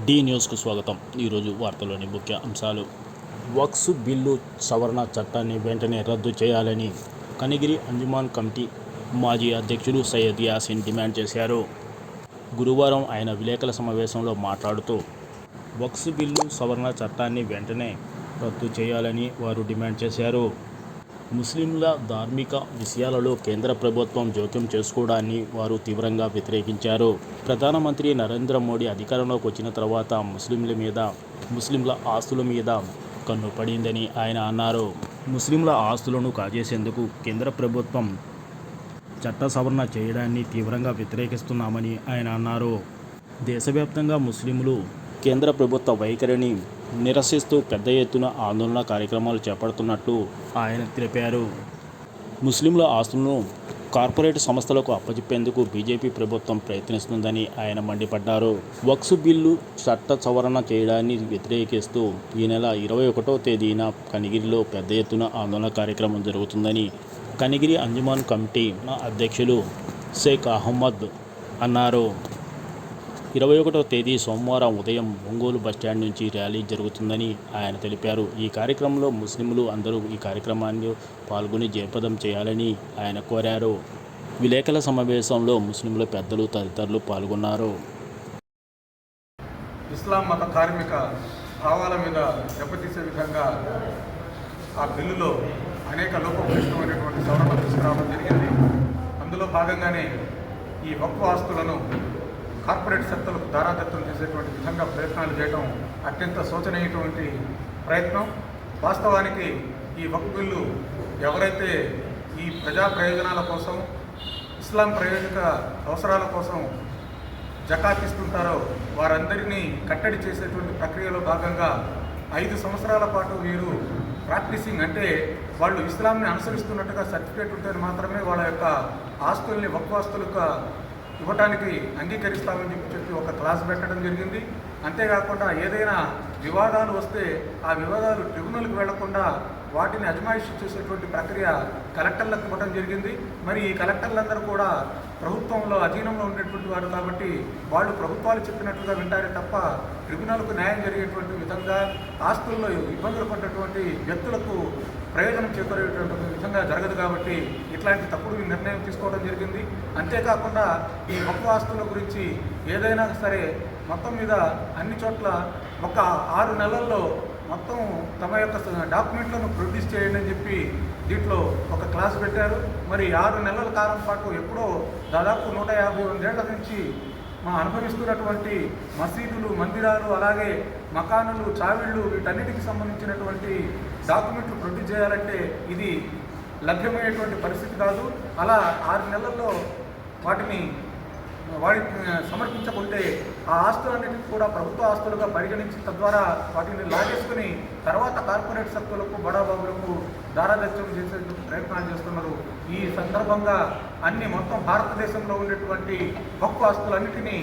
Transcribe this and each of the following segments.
D న్యూస్కు స్వాగతం. ఈరోజు వార్తల్లోని ముఖ్య అంశాలు. వక్ఫ్ బిల్లు సవరణ చట్టాన్ని వెంటనే రద్దు చేయాలని కనిగిరి అంజుమాన్ కమిటీ మాజీ అధ్యక్షుడు సయ్యద్ యాసిన్ డిమాండ్ చేశారు. గురువారం ఆయన విలేకరుల సమావేశంలో మాట్లాడుతూ వక్ఫ్ బిల్లు సవరణ చట్టాన్ని వెంటనే రద్దు చేయాలని వారు డిమాండ్ చేశారు. ముస్లింల ధార్మిక విషయాలలో కేంద్ర ప్రభుత్వం జోక్యం చేసుకోవడాన్ని వారు తీవ్రంగా వ్యతిరేకించారు. ప్రధానమంత్రి నరేంద్ర మోడీ అధికారంలోకి వచ్చిన తర్వాత ముస్లింల ఆస్తుల మీద కన్ను పడిందని ఆయన అన్నారు. ముస్లింల ఆస్తులను కాజేసేందుకు కేంద్ర ప్రభుత్వం చట్ట సవరణ చేయడాన్ని తీవ్రంగా వ్యతిరేకిస్తున్నామని ఆయన అన్నారు. దేశవ్యాప్తంగా ముస్లింలు కేంద్ర ప్రభుత్వ వైఖరిని నిరసిస్తూ పెద్ద ఎత్తున ఆందోళన కార్యక్రమాలు చేపడుతున్నట్లు ఆయన తెలిపారు. ముస్లింల ఆస్తులను కార్పొరేట్ సంస్థలకు అప్పచెప్పేందుకు బీజేపీ ప్రభుత్వం ప్రయత్నిస్తుందని ఆయన మండిపడ్డారు. వక్ఫ్ బిల్లు చట్ట సవరణ చేయడాన్ని వ్యతిరేకిస్తూ ఈ నెల 21వ తేదీన కనిగిరిలో పెద్ద ఎత్తున ఆందోళన కార్యక్రమం జరుగుతుందని కనిగిరి అంజుమాన్ కమిటీ అధ్యక్షులు షేక్ అహ్మద్ అన్నారు. 21వ తేదీ సోమవారం ఉదయం ఒంగోలు బస్టాండ్ నుంచి ర్యాలీ జరుగుతుందని ఆయన తెలిపారు. ఈ కార్యక్రమంలో ముస్లింలు అందరూ ఈ కార్యక్రమాన్ని పాల్గొని జయప్రదం చేయాలని ఆయన కోరారు. విలేకరుల సమావేశంలో ముస్లింల పెద్దలు తదితరులు పాల్గొన్నారు. ఇస్లాం మత కార్మిక భావాల మీద దెబ్బతీసే విధంగా ఆ బిల్లులో అనేక లోపభూయిష్టమైనటువంటి సవరణలు తీసుకురావడం జరిగింది. అందులో భాగంగానే ఈ వక్ఫ్ ఆస్తులను కార్పొరేట్ సంస్థలకు దారాదత్తం చేసేటువంటి విధంగా ప్రయత్నాలు చేయడం అత్యంత శోచనీయటువంటి ప్రయత్నం. వాస్తవానికి ఈ వక్ఫ్ బిల్లు ఎవరైతే ఈ ప్రజా ప్రయోజనాల కోసం, ఇస్లాం ప్రయోజక అవసరాల కోసం జకాత్ ఇస్తుంటారో వారందరినీ కట్టడి చేసేటువంటి ప్రక్రియలో భాగంగా 5 సంవత్సరాల పాటు వీరు ప్రాక్టీసింగ్ అంటే వాళ్ళు ఇస్లాంని అనుసరిస్తున్నట్టుగా సర్టిఫికేట్ ఉంటే మాత్రమే వాళ్ళ యొక్క ఆస్తుల్ని వక్ఫ్ ఆస్తులుగా ఇవ్వటానికి అంగీకరిస్తామని చెప్పి ఒక క్లాస్ పెట్టడం జరిగింది. అంతేకాకుండా ఏదైనా వివాదాలు వస్తే ఆ వివాదాలు ట్రిబ్యునల్కి వెళ్లకుండా వాటిని అజమాయిషీ చేసేటువంటి ప్రక్రియ కలెక్టర్లకు ఇవ్వడం జరిగింది. మరి ఈ కలెక్టర్లందరూ కూడా ప్రభుత్వంలో అధీనంలో ఉండేటువంటి వారు కాబట్టి వాళ్ళు ప్రభుత్వాలు చెప్పినట్లుగా వింటారే తప్ప ట్రిబ్యునల్కు న్యాయం జరిగేటువంటి విధంగా ఆస్తుల్లో ఇబ్బందులు పడ్డటువంటి వ్యక్తులకు ప్రయోజనం చేకూరేటువంటి విధంగా జరగదు కాబట్టి ఇట్లాంటి తప్పుడు నిర్ణయం తీసుకోవడం జరిగింది. అంతేకాకుండా ఈ వక్ఫ్ ఆస్తుల గురించి ఏదైనా సరే మొత్తం మీద అన్ని చోట్ల ఒక 6 నెలల్లో మొత్తం తమ యొక్క డాక్యుమెంట్లను ప్రొడ్యూస్ చేయండి అని చెప్పి దీంట్లో ఒక క్లాస్ పెట్టారు. మరి 6 నెలల కాలం పాటు ఎప్పుడో దాదాపు 151 ఏళ్ల నుంచి అనుభవిస్తున్నటువంటి మసీదులు, మందిరాలు, అలాగే మకానులు, చావిళ్ళు వీటన్నిటికి సంబంధించినటువంటి డాక్యుమెంట్లు ప్రొడ్యూస్ చేయాలంటే ఇది లభ్యమయ్యేటువంటి పరిస్థితి కాదు. అలా 6 నెలల్లో వాటిని సమర్పించకుంటే ఆ ఆస్తులన్నిటికీ కూడా ప్రభుత్వ ఆస్తులుగా పరిగణించి తద్వారా వాటిని లాగేసుకుని తర్వాత కార్పొరేట్ శక్తులకు, బడాబాబులకు దారాదత్యం చేసే ప్రయత్నాలు చేస్తున్నారు. ఈ సందర్భంగా మొత్తం భారతదేశంలో ఉండేటువంటి వక్ఫ్ ఆస్తులన్నిటినీ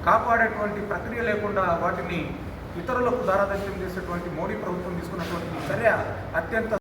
కాపాడేటువంటి ప్రక్రియ లేకుండా వాటిని ఇతరులకు దారాదత్యం చేసేటువంటి మోడీ ప్రభుత్వం తీసుకున్నటువంటి చర్య అత్యంత